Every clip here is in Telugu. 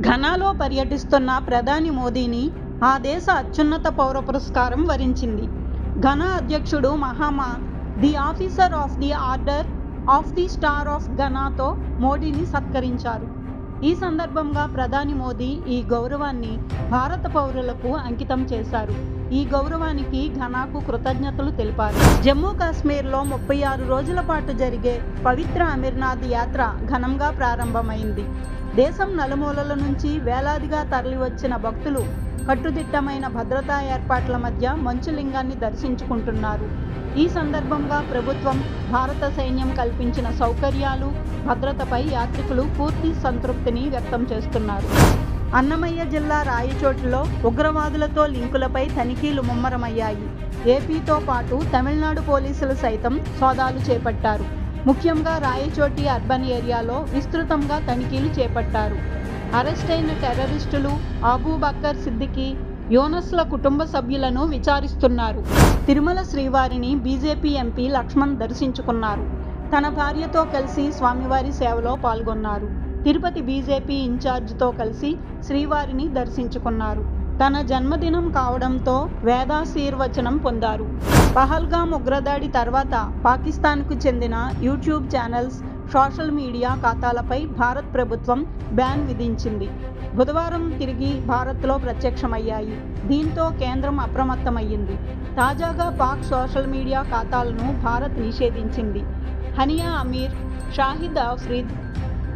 ఘనాలో పర్యటిస్తున్న ప్రధాని మోదీని ఆ దేశ అత్యున్నత పౌర పురస్కారం వరించింది. ఘనా అధ్యక్షుడు Mahama the officer of the order of the star of ఘనాతో మోడీని సత్కరించారు. ఈ సందర్భంగా ప్రధాని మోదీ ఈ గౌరవాన్ని భారత పౌరులకు అంకితం చేశారు. ఈ గౌరవానికి ఘనాకు కృతజ్ఞతలు తెలిపారు. జమ్మూ కాశ్మీర్లో 36 రోజుల పాటు జరిగే పవిత్ర అమర్నాథ్ యాత్ర ఘనంగా ప్రారంభమైంది. దేశం నలుమూలల నుంచి వేలాదిగా తరలివచ్చిన భక్తులు కట్టుదిట్టమైన భద్రతా ఏర్పాట్ల మధ్య మంచులింగాన్ని దర్శించుకుంటున్నారు. ఈ సందర్భంగా ప్రభుత్వం, భారత సైన్యం కల్పించిన సౌకర్యాలు, భద్రతపై యాత్రికులు పూర్తి సంతృప్తిని వ్యక్తం చేస్తున్నారు. అన్నమయ్య జిల్లా రాయచోటిలో ఉగ్రవాదులతో లింకులపై తనిఖీలు ముమ్మరమయ్యాయి. ఏపీతో పాటు తమిళనాడు పోలీసులు సైతం సోదాలు చేపట్టారు. ముఖ్యంగా రాయచోటి అర్బన్ ఏరియాలో విస్తృతంగా తనిఖీలు చేపట్టారు. అరెస్టైన టెర్రరిస్టులు అబూబకర్ సిద్దికీ, యోనస్ల కుటుంబ సభ్యులను విచారిస్తున్నారు. తిరుమల శ్రీవారిని బీజేపీ ఎంపీ లక్ష్మణ్ దర్శించుకున్నారు. తన భార్యతో కలిసి స్వామివారి సేవలో పాల్గొన్నారు. తిరుపతి బీజేపీ ఇన్ఛార్జితో కలిసి శ్రీవారిని దర్శించుకున్నారు. తన జన్మదినం కావడంతో వేదాశీర్వచనం పొందారు. పహల్గామ్ ఉగ్రదాడి తర్వాత పాకిస్తాన్కు చెందిన యూట్యూబ్ ఛానల్స్, సోషల్ మీడియా ఖాతాలపై భారత్ ప్రభుత్వం బ్యాన్ విధించింది. బుధవారం తిరిగి భారత్లో ప్రత్యక్షమయ్యాయి. దీంతో కేంద్రం అప్రమత్తమయ్యింది. తాజాగా పాక్ సోషల్ మీడియా ఖాతాలను భారత్ నిషేధించింది. హనియా అమీర్, షాహిద్ ఆఫ్రిద్,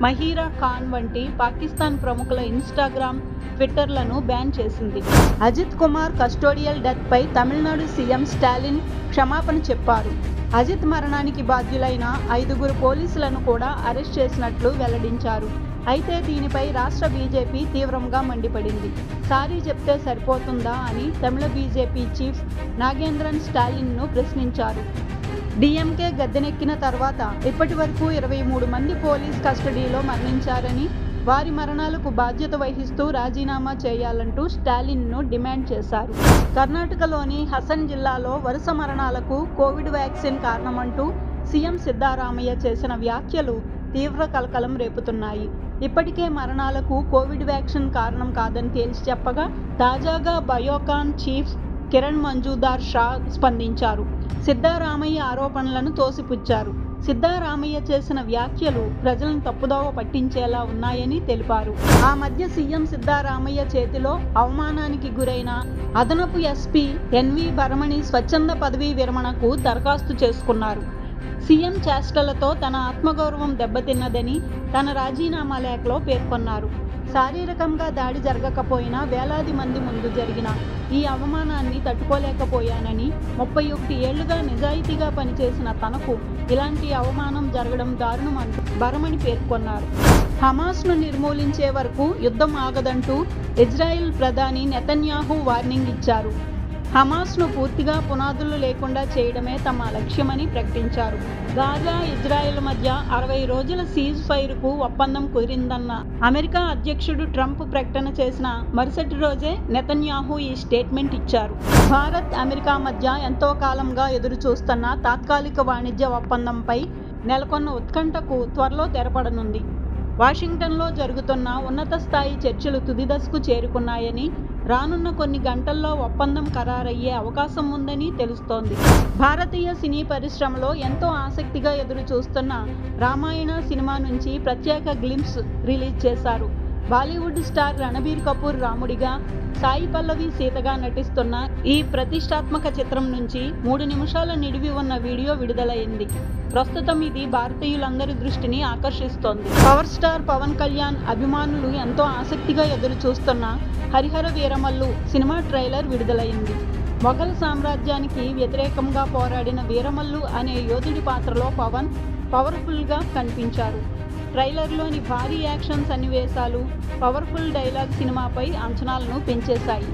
మహీరా ఖాన్ వంటి పాకిస్తాన్ ప్రముఖుల ఇన్స్టాగ్రామ్, ట్విట్టర్లను బ్యాన్ చేసింది. అజిత్ కుమార్ కస్టోడియల్ డెత్పై తమిళనాడు సీఎం స్టాలిన్ క్షమాపణ చెప్పారు. అజిత్ మరణానికి బాధ్యులైన 5 పోలీసులను కూడా అరెస్ట్ చేసినట్లు వెల్లడించారు. అయితే దీనిపై రాష్ట్ర బీజేపీ తీవ్రంగా మండిపడింది. సారీ చెప్తే సరిపోతుందా అని తమిళ బీజేపీ చీఫ్ నాగేంద్రన్ స్టాలిన్ను ప్రశ్నించారు. డీఎంకే గద్దెనెక్కిన తర్వాత ఇప్పటి వరకు 23 మంది పోలీస్ కస్టడీలో మరణించారని, వారి మరణాలకు బాధ్యత వహిస్తూ రాజీనామా చేయాలంటూ స్టాలిన్ను డిమాండ్ చేశారు. కర్ణాటకలోని హసన్ జిల్లాలో వరుస మరణాలకు కోవిడ్ వ్యాక్సిన్ కారణమంటూ సీఎం సిద్ధరామయ్య చేసిన వ్యాఖ్యలు తీవ్ర కలకలం రేపుతున్నాయి. ఇప్పటికే మరణాలకు కోవిడ్ వ్యాక్సిన్ కారణం కాదని తేల్చి చెప్పగా, తాజాగా బయోకాన్ చీఫ్ కిరణ్ మంజుదార్ షా స్పందించారు. సిద్ధరామయ్య ఆరోపణలను తోసిపుచ్చారు. సిద్ధరామయ్య చేసిన వ్యాఖ్యలు ప్రజలను తప్పుదోవ పట్టించేలా ఉన్నాయని తెలిపారు. ఆ మధ్య సీఎం సిద్ధరామయ్య చేతిలో అవమానానికి గురైన అదనపు ఎస్పీ ఎన్వి భరమణి స్వచ్ఛంద పదవీ విరమణకు దరఖాస్తు చేసుకున్నారు. సీఎం చేష్టలతో తన ఆత్మగౌరవం దెబ్బతిన్నదని తన రాజీనామా లేఖలో పేర్కొన్నారు. శారీరకంగా దాడి జరగకపోయినా వేలాది మంది ముందు జరిగిన ఈ అవమానాన్ని తట్టుకోలేకపోయానని, 31 ఏళ్లుగా నిజాయితీగా పనిచేసిన తనకు ఇలాంటి అవమానం జరగడం దారుణమంటూ భరమణి పేర్కొన్నారు. హమాస్ను నిర్మూలించే వరకు యుద్ధం ఆగదంటూ ఇజ్రాయెల్ ప్రధాని నెతన్యాహు వార్నింగ్ ఇచ్చారు. హమాస్ను పూర్తిగా పునాదులు లేకుండా చేయడమే తమ లక్ష్యమని ప్రకటించారు. గాజా, ఇజ్రాయెల్ మధ్య 60 రోజుల సీజ్ ఫైర్కు ఒప్పందం కుదిరిందన్న అమెరికా అధ్యక్షుడు ట్రంప్ ప్రకటన చేసిన మరుసటి రోజే నెతన్యాహు ఈ స్టేట్మెంట్ ఇచ్చారు. భారత్, అమెరికా మధ్య ఎంతో కాలంగా ఎదురు చూస్తున్న తాత్కాలిక వాణిజ్య ఒప్పందంపై నెలకొన్న ఉత్కంఠకు త్వరలో తెరపడనుంది. వాషింగ్టన్లో జరుగుతున్న ఉన్నత స్థాయి చర్చలు తుది దశకు చేరుకున్నాయని, రానున్న కొన్ని గంటల్లో ఒప్పందం ఖరారయ్యే అవకాశం ఉందని తెలుస్తోంది. భారతీయ సినీ పరిశ్రమలో ఎంతో ఆసక్తిగా ఎదురు చూస్తున్న రామాయణ సినిమా నుంచి ప్రత్యేక గ్లింప్స్ రిలీజ్ చేశారు. బాలీవుడ్ స్టార్ రణబీర్ కపూర్ రాముడిగా, సాయి పల్లవి సీతగా నటిస్తున్న ఈ ప్రతిష్టాత్మక చిత్రం నుంచి 3 నిమిషాల నిడివి ఉన్న వీడియో విడుదలైంది. ప్రస్తుతం ఇది భారతీయులందరి దృష్టిని ఆకర్షిస్తోంది. పవర్ స్టార్ పవన్ కళ్యాణ్ అభిమానులు ఎంతో ఆసక్తిగా ఎదురు చూస్తున్న హరిహర వీరమల్లు సినిమా ట్రైలర్ విడుదలైంది. మొఘల్ సామ్రాజ్యానికి వ్యతిరేకంగా పోరాడిన వీరమల్లు అనే యోధుడి పాత్రలో పవన్ పవర్ఫుల్గా కనిపించారు. ట్రైలర్లోని భారీ యాక్షన్ సన్నివేశాలు, పవర్ఫుల్ డైలాగ్ సినిమాపై అంచనాలను పెంచేశాయి.